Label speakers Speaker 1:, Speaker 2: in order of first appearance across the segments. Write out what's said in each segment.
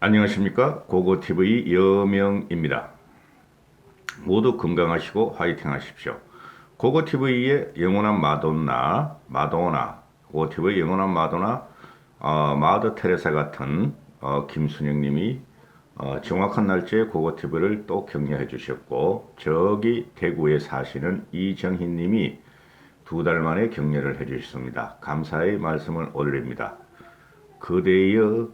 Speaker 1: 안녕하십니까, 고고TV 여명입니다. 모두 건강하시고 화이팅 하십시오. 고고TV의 영원한 마도나, 고고TV의 영원한 마도나, 마더 테레사 같은 김순영님이 정확한 날짜에 고고TV를 또 격려해 주셨고, 저기 대구에 사시는 이정희님이 2달 만에 격려를 해 주셨습니다. 감사의 말씀을 올립니다. 그대여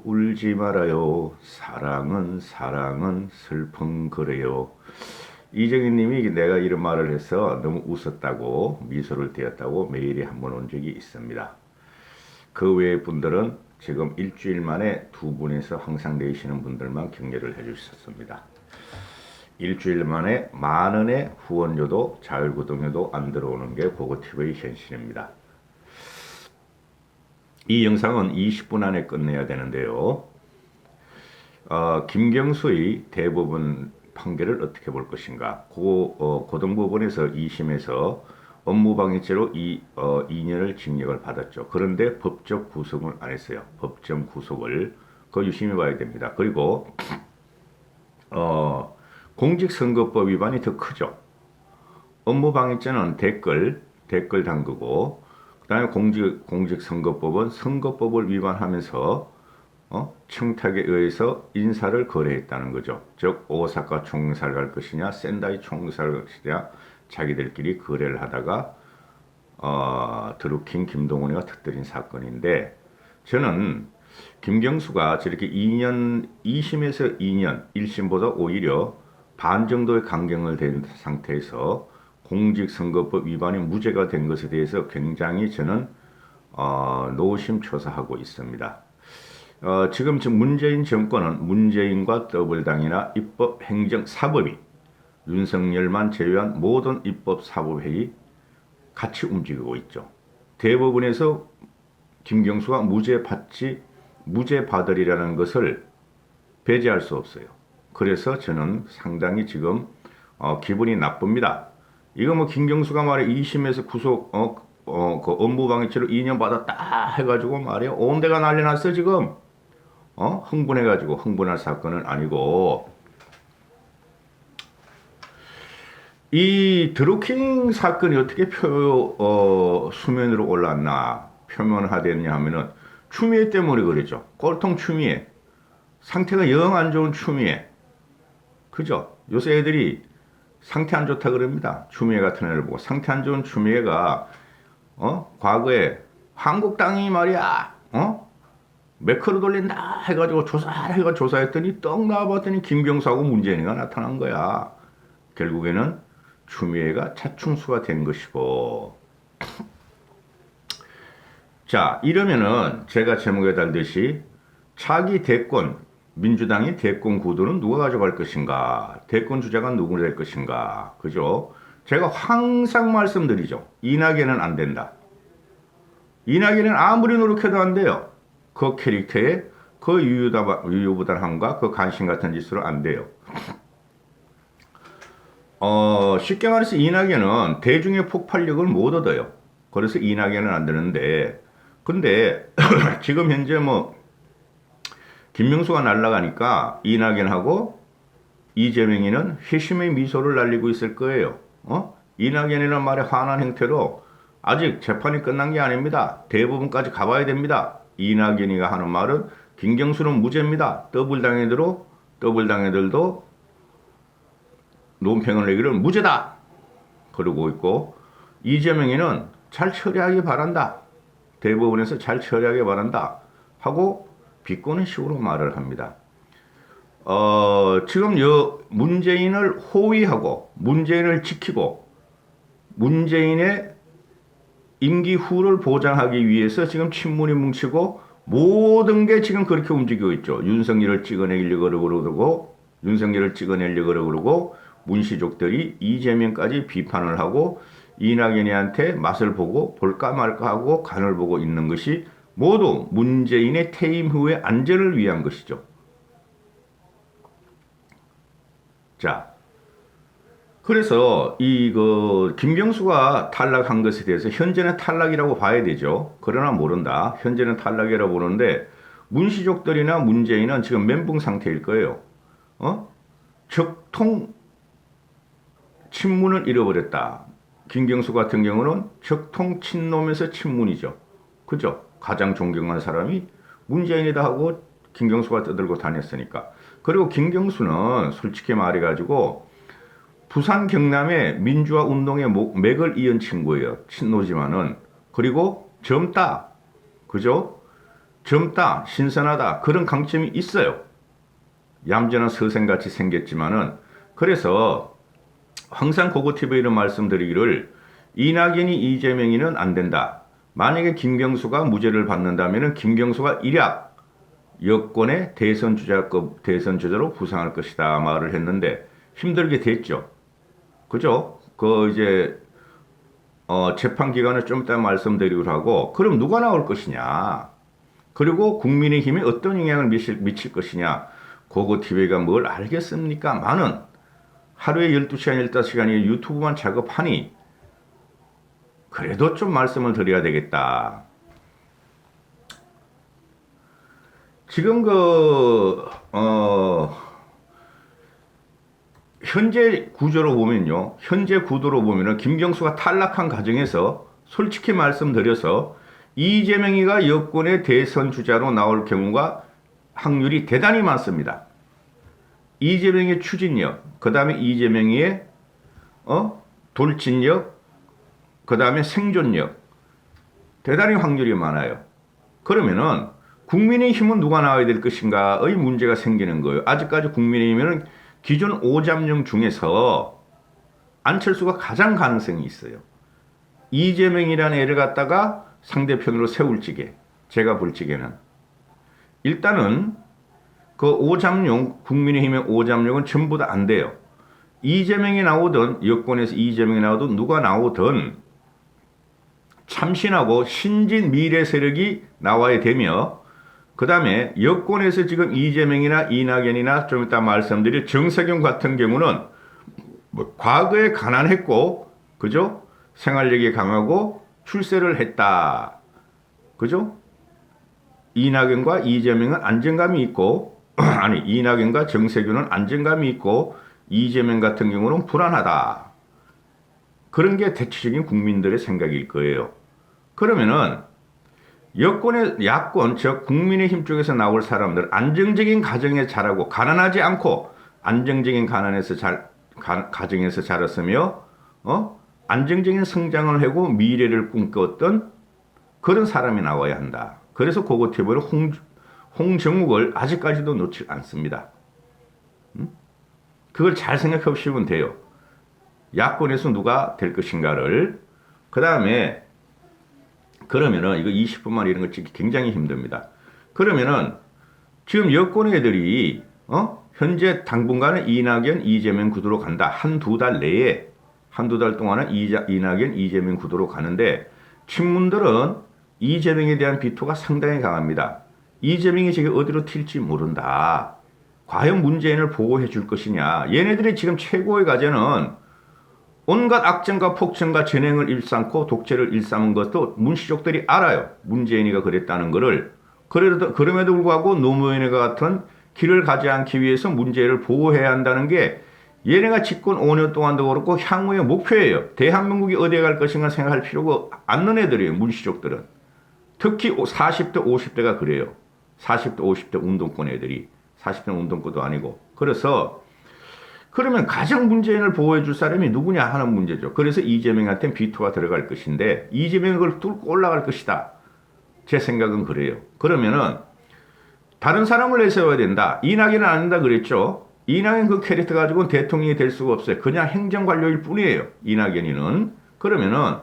Speaker 1: 울지 말아요. 사랑은 슬픈 거래요. 이정희님이 내가 이런 말을 해서 너무 웃었다고, 미소를 띄었다고 메일이 한 번 온 적이 있습니다. 그 외의 분들은 지금 일주일 만에 2분에서 항상 내시는 분들만 격려를 해주셨습니다. 일주일 만에 10,000원의 후원료도 자율구독료도 안 들어오는 게 고고TV의 현실입니다. 이 영상은 20분 안에 끝내야 되는데요. 김경수의 대법원 판결을 어떻게 볼 것인가. 고등법원에서 2심에서 업무방해죄로 2년을 징역을 받았죠. 그런데 법적 구속을 안 했어요. 법정 구속을. 그거 유심히 봐야 됩니다. 그리고 공직선거법 위반이 더 크죠. 업무방해죄는 댓글 당그고, 그 다음에 공직선거법은 선거법을 위반하면서 청탁에 의해서 인사를 거래했다는 거죠. 즉 오사카 총살 갈 것이냐 센다이 총살 갈 것이냐 자기들끼리 거래를 하다가 드루킹 김동훈이가 터뜨린 사건인데, 저는 김경수가 저렇게 2심에서 2년, 1심보다 오히려 반 정도의 강경을 된 상태에서 공직선거법 위반이 무죄가 된 것에 대해서 굉장히 저는 노심초사하고 있습니다. 지금 문재인 정권은 문재인과 더불당이나 입법, 행정, 사법이 윤석열만 제외한 모든 입법, 사법회의 같이 움직이고 있죠. 대법원에서 김경수가 무죄 받으리라는 것을 배제할 수 없어요. 그래서 저는 상당히 지금 기분이 나쁩니다. 이거 뭐 김경수가 말해 2심에서 구속 그 업무방해죄로 2년 받았다 해가지고 말이야 온 데가 난리 났어 지금. 흥분해가지고 흥분할 사건은 아니고, 이 드루킹 사건이 어떻게 수면으로 올랐나, 표면화됐냐 하면은 추미애 때문에 그랬죠. 꼴통 추미애. 상태가 영 안 좋은 추미애. 그죠? 요새 애들이 상태 안 좋다 그럽니다. 추미애 같은 애를 보고. 상태 안 좋은 추미애가 과거에 한국당이 말이야 매크로 돌린다 해가지고 조사했더니 떡 나와봤더니 김경수하고 문재인이가 나타난 거야. 결국에는 추미애가 차충수가 된 것이고. 자, 이러면은 제가 제목에 달듯이 차기 대권, 민주당의 대권 구도는 누가 가져갈 것인가, 대권 주자가 누구 될 것인가, 그죠? 제가 항상 말씀드리죠. 이낙연은 안 된다. 이낙연은 아무리 노력해도 안 돼요. 그 캐릭터에 그 유유부단함과 그 간신 같은 짓으로 안 돼요. 쉽게 말해서 이낙연은 대중의 폭발력을 못 얻어요. 그래서 이낙연은 안 되는데, 근데 지금 현재 뭐 김명수가 날아가니까 이낙연하고 이재명이는 회심의 미소를 날리고 있을 거예요. 이낙연이란 말의 환한 형태로 아직 재판이 끝난 게 아닙니다. 대부분까지 가봐야 됩니다. 이낙연이가 하는 말은 김경수는 무죄입니다. 더블당애들도 논평을 내기를 무죄다 그러고 있고, 이재명이는 잘 처리하기 바란다. 대법원에서 잘 처리하기 바란다 하고 비꼬는 식으로 말을 합니다. 지금 문재인을 호위하고 문재인을 지키고 문재인의 임기 후를 보장하기 위해서 지금 친문이 뭉치고 모든 게 지금 그렇게 움직이고 있죠. 윤석열을 찍어내려고 그러고 문시족들이 이재명까지 비판을 하고 이낙연이한테 맛을 보고 볼까 말까 하고 간을 보고 있는 것이 모두 문재인의 퇴임 후의 안전을 위한 것이죠. 자, 그래서 김경수가 탈락한 것에 대해서 현재는 탈락이라고 봐야 되죠. 그러나 모른다. 현재는 탈락이라고 보는데 문시족들이나 문재인은 지금 멘붕 상태일 거예요. 적통 친문을 잃어버렸다. 김경수 같은 경우는 적통 친놈에서 친문이죠. 그죠? 가장 존경하는 사람이 문재인이다 하고 김경수가 떠들고 다녔으니까. 그리고 김경수는 솔직히 말해가지고 부산 경남의 민주화 운동의 맥을 이은 친구예요. 친노지만은. 그리고 젊다. 그죠? 젊다. 신선하다. 그런 강점이 있어요. 얌전한 서생같이 생겼지만은. 그래서 항상 고고TV로 말씀드리기를 이낙연이 이재명이는 안 된다. 만약에 김경수가 무죄를 받는다면 김경수가 일약 여권의 대선 주자로 부상할 것이다 말을 했는데 힘들게 됐죠. 그죠? 이제 재판 기간을 좀 이따 말씀드리기로 하고 그럼 누가 나올 것이냐? 그리고 국민의힘에 어떤 영향을 미칠 것이냐? 고고TV가 뭘 알겠습니까? 많은 하루에 12시간, 15시간이 유튜브만 작업하니 그래도 좀 말씀을 드려야 되겠다. 지금 현재 구조로 보면요. 현재 구도로 보면은 김경수가 탈락한 과정에서 솔직히 말씀드려서 이재명이가 여권의 대선 주자로 나올 경우가 확률이 대단히 많습니다. 이재명의 추진력, 그 다음에 이재명의 돌진력, 그 다음에 생존력 대단히 확률이 많아요. 그러면은 국민의힘은 누가 나와야 될 것인가의 문제가 생기는 거예요. 아직까지 국민의힘은 기존 5잠룡 중에서 안철수가 가장 가능성이 있어요. 이재명이라는 애를 갖다가 상대편으로 세울 적에 제가 볼 적에는 일단은 그 5잠룡 국민의힘의 5잠룡은 전부 다 안 돼요. 이재명이 나오든 여권에서 이재명이 나오든 누가 나오든 참신하고 신진 미래 세력이 나와야 되며 그 다음에 여권에서 지금 이재명이나 이낙연이나 좀 이따 말씀드릴 정세균 같은 경우는 과거에 가난했고 그죠? 생활력이 강하고 출세를 했다. 그죠? 이낙연과 이재명은 안정감이 있고 아니 이낙연과 정세균은 안정감이 있고 이재명 같은 경우는 불안하다. 그런 게 대체적인 국민들의 생각일 거예요. 그러면은 야권, 즉 국민의힘 쪽에서 나올 사람들 안정적인 가정에 자라고 가난하지 않고 안정적인 가정에서 자랐으며 안정적인 성장을 하고 미래를 꿈꿨던 그런 사람이 나와야 한다. 그래서 고고TV로 홍정욱을 아직까지도 놓지 않습니다. 그걸 잘 생각해 보시면 돼요. 야권에서 누가 될 것인가를. 그 다음에 그러면은 이거 20분만 이런 거 찍기 굉장히 힘듭니다. 그러면은 지금 여권 애들이 현재 당분간은 이낙연, 이재명 구도로 간다. 한두 달 내에 한두 달 동안은 이낙연, 이재명 구도로 가는데 친문들은 이재명에 대한 비토가 상당히 강합니다. 이재명이 지금 어디로 튈지 모른다. 과연 문재인을 보호해 줄 것이냐. 얘네들이 지금 최고의 과제는 온갖 악정과 폭정과 전횡을 일삼고 독재를 일삼은 것도 문시족들이 알아요. 문재인이가 그랬다는 것을. 그럼에도 불구하고 노무현과 같은 길을 가지 않기 위해서 문재인을 보호해야 한다는 게 얘네가 집권 5년 동안도 그렇고 향후의 목표예요. 대한민국이 어디에 갈 것인가 생각할 필요가 않는 애들이에요. 문시족들은. 특히 40대 50대가 그래요. 40대 50대 운동권 애들이. 40대 운동권도 아니고. 그래서 그러면 가장 문재인을 보호해 줄 사람이 누구냐 하는 문제죠. 그래서 이재명한테는 비토가 들어갈 것인데 이재명이 그걸 뚫고 올라갈 것이다. 제 생각은 그래요. 그러면은 다른 사람을 내세워야 된다. 이낙연은 안 된다 그랬죠. 이낙연 그 캐릭터 가지고는 대통령이 될 수가 없어요. 그냥 행정관료일 뿐이에요. 이낙연이는. 그러면은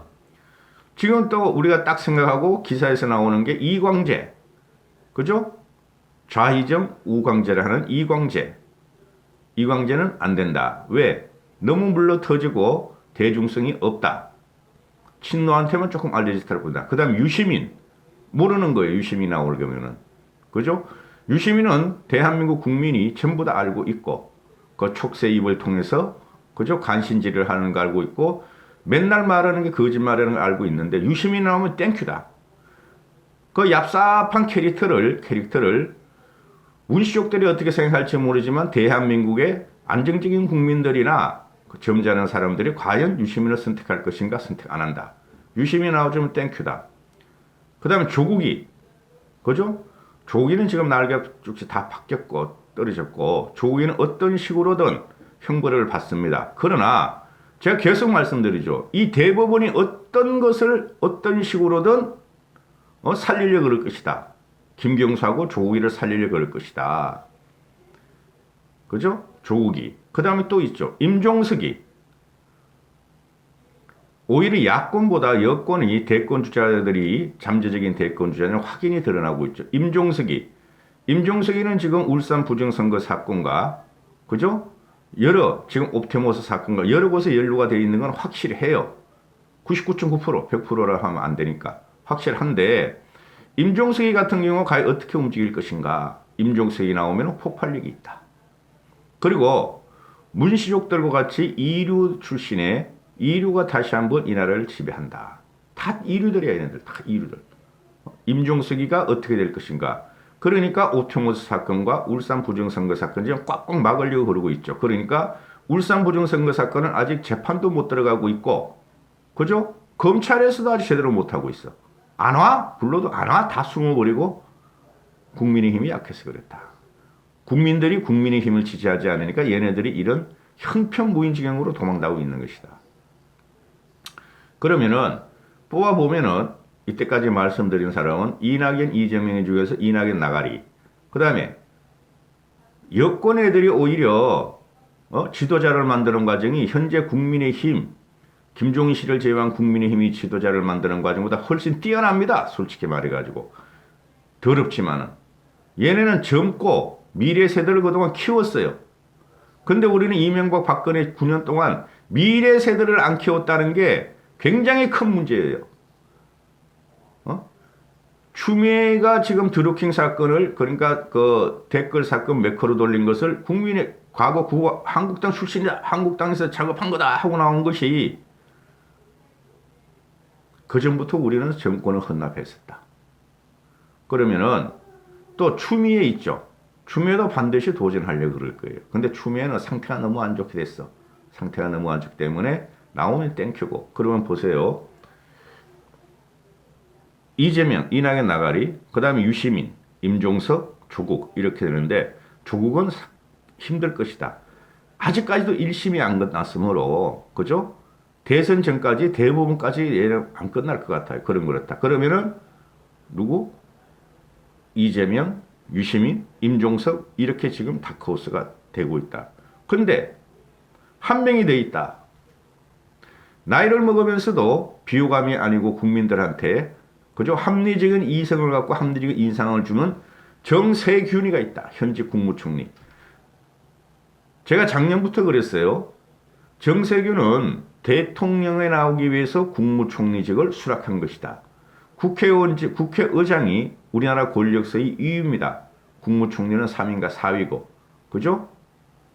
Speaker 1: 지금 또 우리가 딱 생각하고 기사에서 나오는 게 이광재. 그죠? 좌희정 우광재를 하는 이광재. 이광재는 안 된다. 왜? 너무 물러 터지고 대중성이 없다. 친노한테만 조금 알려지더라고 본다. 그 다음 유시민. 모르는 거예요. 유시민 나올 경우는. 그죠? 유시민은 대한민국 국민이 전부 다 알고 있고 그 촉새 입을 통해서 그죠? 간신질을 하는 거 알고 있고 맨날 말하는 게 거짓말하는 거 알고 있는데 유시민 나오면 땡큐다. 그 얍삽한 캐릭터를 문시족들이 어떻게 생각할지 모르지만 대한민국의 안정적인 국민들이나 그 점잖은 사람들이 과연 유시민을 선택할 것인가 선택 안 한다. 유시민 나와주면 땡큐다. 그 다음에 조국이 그죠? 조국이는 지금 날개가 쭉쭉 다 바뀌었고 떨어졌고 조국이는 어떤 식으로든 형벌을 받습니다. 그러나 제가 계속 말씀드리죠. 이 대법원이 어떤 것을 어떤 식으로든 살리려고 그럴 것이다. 김경수하고 조국이를 살리려고 그럴 것이다. 그죠? 조국이. 그 다음에 또 있죠. 임종석이. 오히려 야권보다 여권이 대권 주자들이 잠재적인 대권 주자는 확인이 드러나고 있죠. 임종석이는 지금 울산 부정선거 사건과 그죠? 여러 지금 옵티머스 사건과 여러 곳에 연루가 되어 있는 건 확실히 해요. 99.9% 100%라 하면 안 되니까 확실한데 임종석이 같은 경우 과연 어떻게 움직일 것인가. 임종석이 나오면 폭발력이 있다. 그리고 문시족들과 같이 이류 출신의 이류가 다시 한번 이 나라를 지배한다. 다 이류들이야, 얘네들. 다 이류들. 임종석이가 어떻게 될 것인가. 그러니까 오토모스 사건과 울산 부정선거 사건 지금 꽉꽉 막으려고 그러고 있죠. 그러니까 울산 부정선거 사건은 아직 재판도 못 들어가고 있고, 그죠? 검찰에서도 아직 제대로 못하고 있어. 안 와? 불러도 안 와? 다 숨어버리고 국민의힘이 약해서 그랬다. 국민들이 국민의힘을 지지하지 않으니까 얘네들이 이런 형편무인지경으로 도망다니고 있는 것이다. 그러면은 뽑아보면은 이때까지 말씀드린 사람은 이낙연, 이재명 중에서 이낙연 나가리. 그 다음에 여권 애들이 오히려 지도자를 만드는 과정이 현재 국민의힘, 김종인 씨를 제외한 국민의힘이 지도자를 만드는 과정보다 훨씬 뛰어납니다. 솔직히 말해가지고. 더럽지만은. 얘네는 젊고 미래 세대를 그동안 키웠어요. 근데 우리는 이명박 박근혜 9년 동안 미래 세대를 안 키웠다는 게 굉장히 큰 문제예요. 추미애가 지금 드루킹 사건을 그러니까 그 댓글 사건 매크로 돌린 것을 국민의 과거 한국당 출신이다. 한국당에서 작업한 거다 하고 나온 것이 그 전부터 우리는 정권을 헌납했었다. 그러면은 또 추미애 있죠. 추미애도 반드시 도전하려고 그럴 거예요. 근데 추미애는 상태가 너무 안 좋게 됐어. 상태가 너무 안 좋기 때문에 나오면 땡큐고. 그러면 보세요. 이재명, 이낙연 나가리, 그 다음에 유시민, 임종석, 조국 이렇게 되는데 조국은 힘들 것이다. 아직까지도 1심이 안 끝났으므로 그죠? 대선 전까지 대부분까지 안 끝날 것 같아요. 그렇다. 그러면은 누구? 이재명, 유시민, 임종석 이렇게 지금 다크호스가 되고 있다. 근데 한 명이 돼 있다. 나이를 먹으면서도 비호감이 아니고 국민들한테 그죠? 합리적인 이성을 갖고 합리적인 인상을 주는 정세균이가 있다. 현직 국무총리. 제가 작년부터 그랬어요. 정세균은 대통령에 나오기 위해서 국무총리직을 수락한 것이다. 국회의장이 우리나라 권력서의 2위입니다. 국무총리는 3위인가 4위고. 그죠?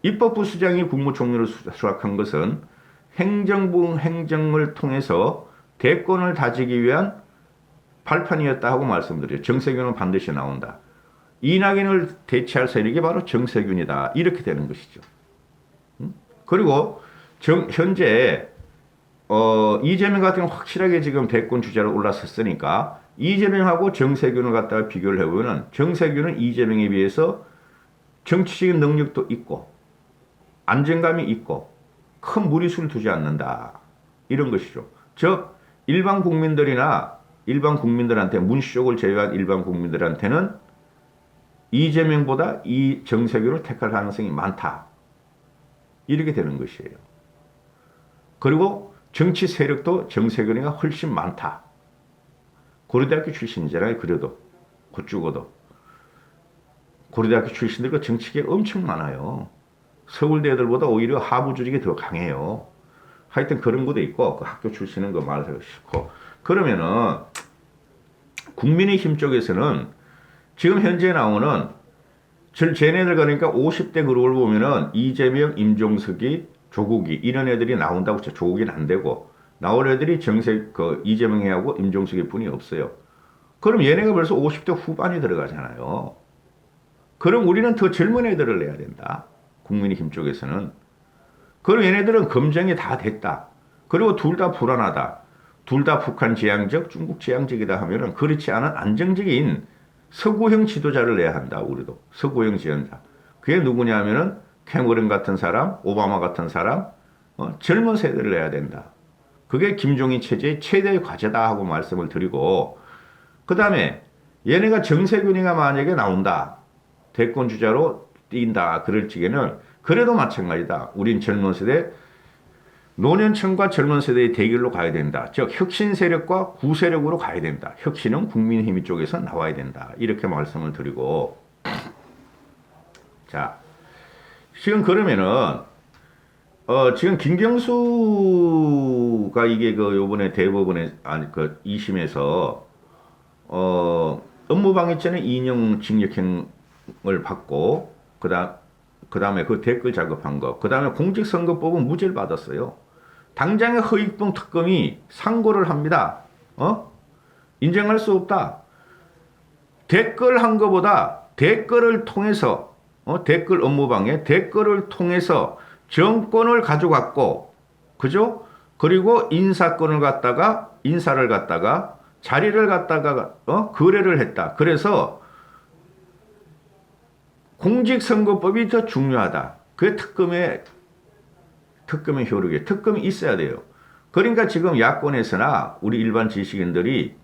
Speaker 1: 입법부 수장이 국무총리를 수락한 것은 행정부 행정을 통해서 대권을 다지기 위한 발판이었다 하고 말씀드려요. 정세균은 반드시 나온다. 이낙연을 대체할 세력이 바로 정세균이다. 이렇게 되는 것이죠. 그리고 현재 이재명 같은 경우는 확실하게 지금 대권 주자로 올라섰으니까 이재명하고 정세균을 갖다가 비교를 해보면 정세균은 이재명에 비해서 정치적인 능력도 있고 안정감이 있고 큰 무리수를 두지 않는다. 이런 것이죠. 즉 일반 국민들한테 문시족을 제외한 일반 국민들한테는 이재명보다 이 정세균을 택할 가능성이 많다. 이렇게 되는 것이에요. 그리고 정치 세력도 정세균이가 훨씬 많다. 고려대학교 출신이잖아요. 그래도 곧 죽어도 고려대학교 출신들과 정치계 엄청 많아요. 서울대 애들보다 오히려 하부 조직이 더 강해요. 하여튼 그런 것도 있고 그 학교 출신은 그 말하기 싫고. 그러면은 국민의힘 쪽에서는 지금 현재 나오는 쟤네들 그러니까 50대 그룹을 보면은 이재명, 임종석이, 조국이 이런 애들이 나온다고 해서 조국이는 안 되고 나올 애들이 이재명하고 임종석이 뿐이 없어요. 그럼 얘네가 벌써 50대 후반이 들어가잖아요. 그럼 우리는 더 젊은 애들을 내야 된다. 국민의힘 쪽에서는. 그럼 얘네들은 검증이 다 됐다. 그리고 둘 다 불안하다. 둘 다 북한 지향적, 중국 지향적이다 하면은 그렇지 않은 안정적인 서구형 지도자를 내야 한다. 우리도. 서구형 지도자. 그게 누구냐 하면은 캐머런 같은 사람, 오바마 같은 사람, 젊은 세대를 내야 된다. 그게 김종인 체제의 최대의 과제다 하고 말씀을 드리고, 그 다음에 얘네가 정세균이가 만약에 나온다. 대권 주자로 뛴다. 그럴 적에는 그래도 마찬가지다. 우린 젊은 세대, 노년층과 젊은 세대의 대결로 가야 된다. 즉 혁신 세력과 구세력으로 가야 된다. 혁신은 국민의힘 쪽에서 나와야 된다. 이렇게 말씀을 드리고, 자, 지금 그러면은 지금 김경수가 이게 그 요번에 대법원에 아니 그 2심에서 업무방해죄는 2년 징역형을 받고 그다음에 그 댓글 작업한 거, 그다음에 공직선거법은 무죄를 받았어요. 당장의 허위병 특검이 상고를 합니다. 인정할 수 없다. 댓글 한 거보다 댓글을 통해서 댓글 업무방해, 댓글을 통해서 정권을 가져갔고, 그죠? 그리고 인사를 갖다가 자리를 갖다가 거래를 했다. 그래서 공직선거법이 더 중요하다. 그게 특검의 효력이에요. 특검이 있어야 돼요. 그러니까 지금 야권에서나 우리 일반 지식인들이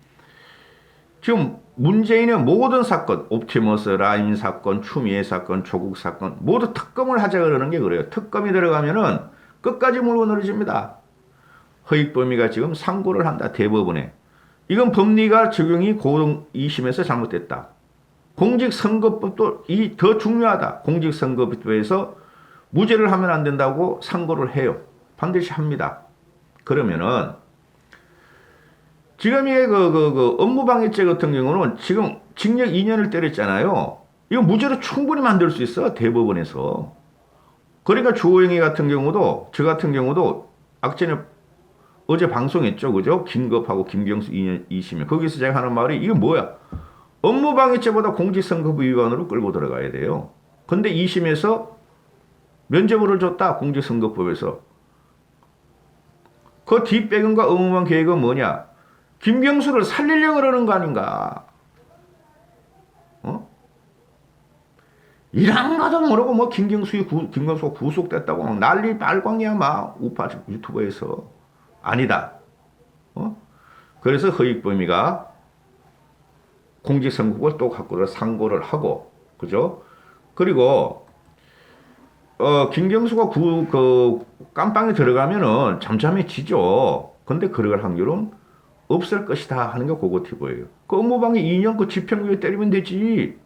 Speaker 1: 지금 문재인의 모든 사건, 옵티머스 라임 사건, 추미애 사건, 조국 사건 모두 특검을 하자 그러는 게 그래요. 특검이 들어가면은 끝까지 물고 늘어집니다. 허익 범위가 지금 상고를 한다. 대법원에. 이건 법리가 적용이 고등 2심에서 잘못됐다. 공직선거법도 더 중요하다. 공직선거법에서 무죄를 하면 안 된다고 상고를 해요. 반드시 합니다. 그러면은 지금 이게 업무방해죄 같은 경우는 지금 징역 2년을 때렸잖아요. 이거 무죄로 충분히 만들 수 있어. 대법원에서. 그러니까 주호영이 같은 경우도, 저 같은 경우도 악전에 어제 방송했죠. 그죠? 김겁하고 김경수 2년 2심에. 거기서 제가 하는 말이 이게 뭐야? 업무방해죄보다 공직선거법 위반으로 끌고 들어가야 돼요. 근데 2심에서 면죄부를 줬다. 공직선거법에서. 그 뒷배경과 엄무방 계획은 뭐냐? 김경수를 살리려고 그러는 거 아닌가? 이란가도 모르고 뭐 김경수가 구속됐다고 막 난리 발광이야 막 우파 유튜버에서. 아니다. 그래서 허익범위가 공직선거법을 또 갖고 상고를 하고, 그죠? 그리고 김경수가 깜빵에 들어가면은 잠잠해지죠. 근데 그럴 확률은 없을 것이다 하는 게 그거 팁이에요. 그 업무방해 2년 그 집행유예 때리면 되지.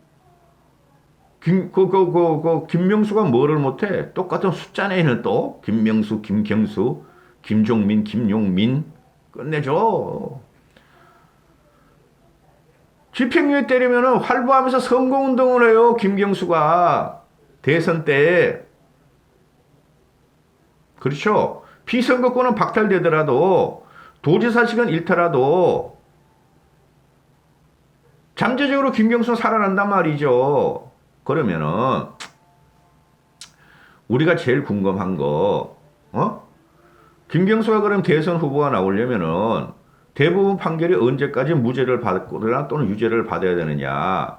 Speaker 1: 김명수가 뭐를 못해? 똑같은 숫자네는 또 김명수, 김경수, 김종민, 김용민 끝내줘. 집행유예 때리면은 활보하면서 선거운동을 해요. 김경수가 대선 때. 그렇죠. 피선거권은 박탈되더라도 도지사직은 잃더라도 잠재적으로 김경수는 살아난단 말이죠. 그러면은 우리가 제일 궁금한 거, 김경수가 그럼 대선 후보가 나오려면은 대부분 판결이 언제까지 무죄를 받거나 또는 유죄를 받아야 되느냐?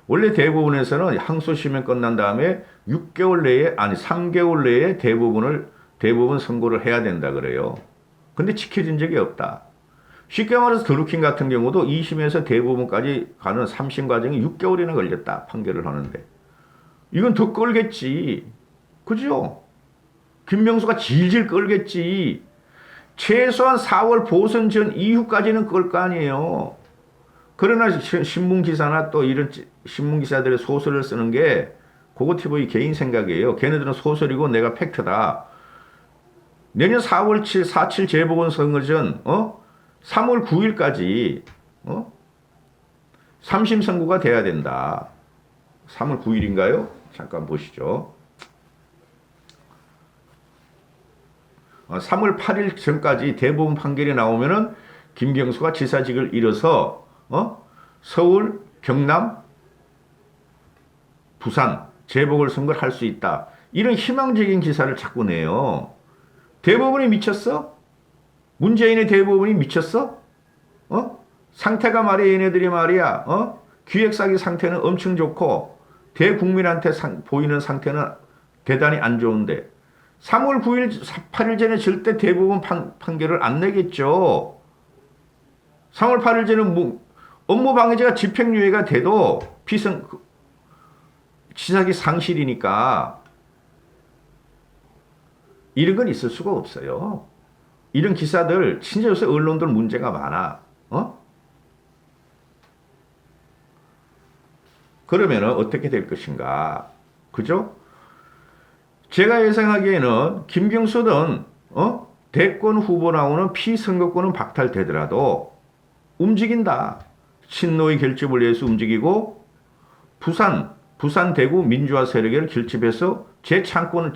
Speaker 1: 원래 대부분에서는 항소심이 끝난 다음에 6개월 내에, 아니 3개월 내에 대부분 선고를 해야 된다 그래요. 근데 지켜진 적이 없다. 쉽게 말해서 드루킹 같은 경우도 2심에서 대부분까지 가는 3심 과정이 6개월이나 걸렸다. 판결을 하는데. 이건 더 끌겠지. 그죠? 김명수가 질질 끌겠지. 최소한 4월 보선 전 이후까지는 끌 거 아니에요. 그러나 신문기사나 또 이런 신문기사들의 소설을 쓰는 게 고고티브의 개인 생각이에요. 걔네들은 소설이고 내가 팩트다. 내년 4월 4.7 재보궐선거 전 3월 9일까지 3심 선고가 돼야 된다. 3월 9일인가요? 잠깐 보시죠. 3월 8일 전까지 대법원 판결이 나오면은 김경수가 지사직을 잃어서 서울, 경남, 부산 재보궐선거를 할 수 있다. 이런 희망적인 기사를 자꾸 내요. 대법원이 미쳤어? 문재인의 대법원이 미쳤어? 상태가 말이야, 얘네들이 말이야. 기획사기 상태는 엄청 좋고 대국민한테 보이는 상태는 대단히 안 좋은데 3월 9일, 8일 전에 절대 대법원 판결을 안 내겠죠. 3월 8일 전에 업무방해죄가 집행유예가 돼도 치사기 상실이니까 이런 건 있을 수가 없어요. 이런 기사들 진짜 요새 언론들 문제가 많아. 그러면 어떻게 될 것인가? 그죠? 제가 예상하기에는 김경수든 대권 후보 나오는 피선거권은 박탈되더라도 움직인다. 친노의 결집을 위해서 움직이고 부산 대구 민주화 세력을 결집해서 제 정권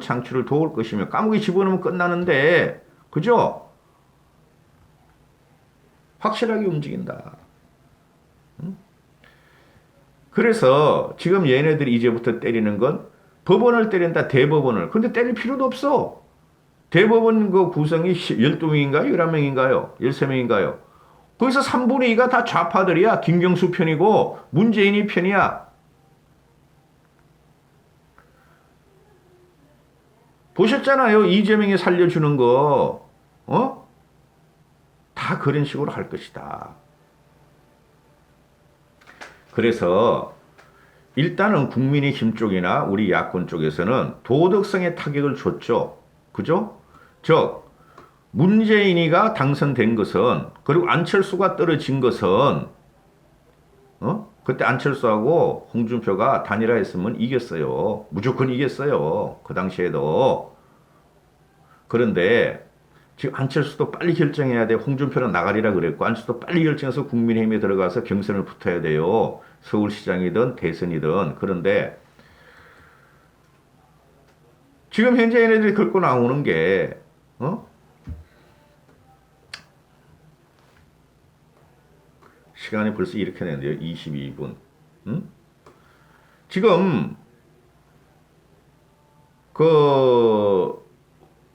Speaker 1: 창출을 도울 것이며 감옥에 집어넣으면 끝나는데 그죠? 확실하게 움직인다. 그래서 지금 얘네들이 이제부터 때리는 건 법원을 때린다, 대법원을. 근데 때릴 필요도 없어. 대법원 그 구성이 12명인가요? 11명인가요? 13명인가요? 거기서 3분의 2가 다 좌파들이야. 김경수 편이고 문재인이 편이야. 보셨잖아요. 이재명이 살려주는 거. 다 그런 식으로 할 것이다. 그래서 일단은 국민의힘 쪽이나 우리 야권 쪽에서는 도덕성에 타격을 줬죠. 그죠? 즉 문재인이가 당선된 것은 그리고 안철수가 떨어진 것은 그때 안철수하고 홍준표가 단일화했으면 이겼어요. 무조건 이겼어요. 그 당시에도. 그런데 지금 안철수도 빨리 결정해야 돼. 홍준표는 나가리라 그랬고 안철수도 빨리 결정해서 국민의힘에 들어가서 경선을 붙어야 돼요. 서울시장이든 대선이든. 그런데 지금 현재 얘네들이 긁고 나오는 게 시간이 벌써 이렇게 되는데요. 22분. 지금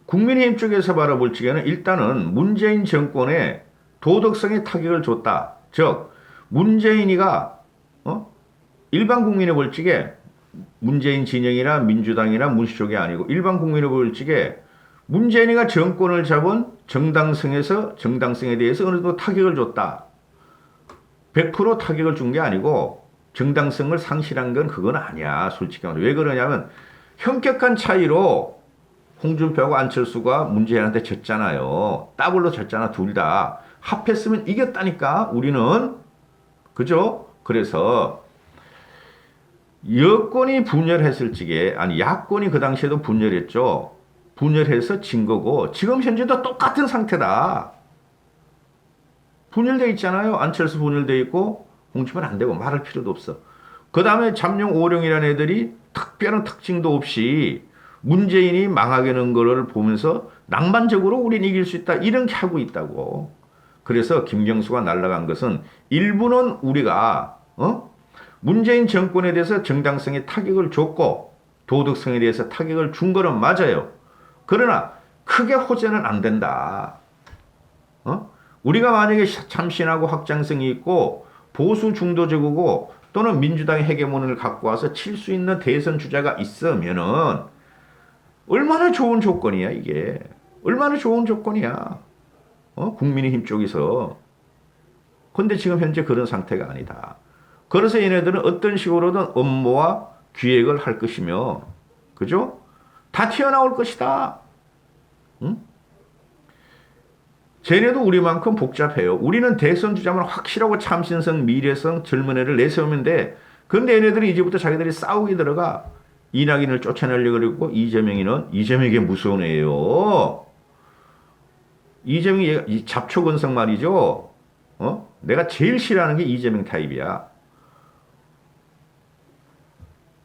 Speaker 1: 국민의힘 쪽에서 바라볼 적에는 일단은 문재인 정권의 도덕성에 타격을 줬다. 즉 문재인이가 일반 국민의 볼 적에 문재인 진영이나 민주당이나 문수 쪽이 아니고 일반 국민의 볼 적에 문재인이가 정권을 잡은 정당성에 대해서 어느 정도 타격을 줬다. 100% 타격을 준 게 아니고 정당성을 상실한 건 그건 아니야. 솔직히 말해. 왜 그러냐면 현격한 차이로 홍준표하고 안철수가 문재인한테 졌잖아요. 더블로 졌잖아. 둘 다. 합했으면 이겼다니까. 우리는. 그죠? 그래서 여권이 분열했을 적에 야권이 그 당시에도 분열했죠. 분열해서 진 거고 지금 현재도 똑같은 상태다. 분열돼 있잖아요. 안철수 분열돼 있고 홍준표는 안 되고 말할 필요도 없어. 그 다음에 잠룡 오룡이라는 애들이 특별한 특징도 없이 문재인이 망하게는 거를 보면서 낭만적으로 우린 이길 수 있다. 이렇게 하고 있다고. 그래서 김경수가 날아간 것은 일부는 우리가 문재인 정권에 대해서 정당성에 타격을 줬고 도덕성에 대해서 타격을 준 거는 맞아요. 그러나 크게 호재는 안 된다. 우리가 만약에 참신하고 확장성이 있고 보수 중도적이고 또는 민주당의 헤게모니를 갖고 와서 칠 수 있는 대선 주자가 있으면은 얼마나 좋은 조건이야 이게. 얼마나 좋은 조건이야. 국민의힘 쪽에서. 근데 지금 현재 그런 상태가 아니다. 그래서 얘네들은 어떤 식으로든 업무와 기획을 할 것이며 그죠? 다 튀어나올 것이다. 응? 쟤네도 우리만큼 복잡해요. 우리는 대선 주자만 확실하고 참신성, 미래성, 젊은 애를 내세우면 돼. 근데 얘네들이 이제부터 자기들이 싸우기 들어가. 이낙연을 쫓아내려고 그러고 이재명에게 무서운 애예요. 이재명이 이 잡초건성 말이죠. 내가 제일 싫어하는 게 이재명 타입이야.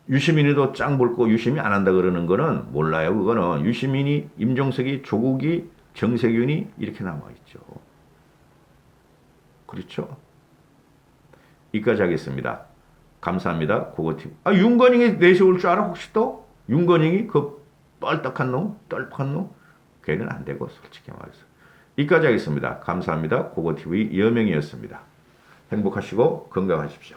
Speaker 1: 유시민이도 짱 볼고 유시민이 안 한다 그러는 거는 몰라요. 그거는 유시민이, 임종석이, 조국이, 정세균이 이렇게 남아있죠. 그렇죠? 이까지 하겠습니다. 감사합니다. 고고TV. 아, 윤건영이 내세울 줄 알아? 혹시 또? 윤건영이 그 뻘떡한 놈? 뻘떡한 놈? 걔는 안 되고, 솔직히 말해서. 이까지 하겠습니다. 감사합니다. 고고TV 여명이었습니다. 행복하시고 건강하십시오.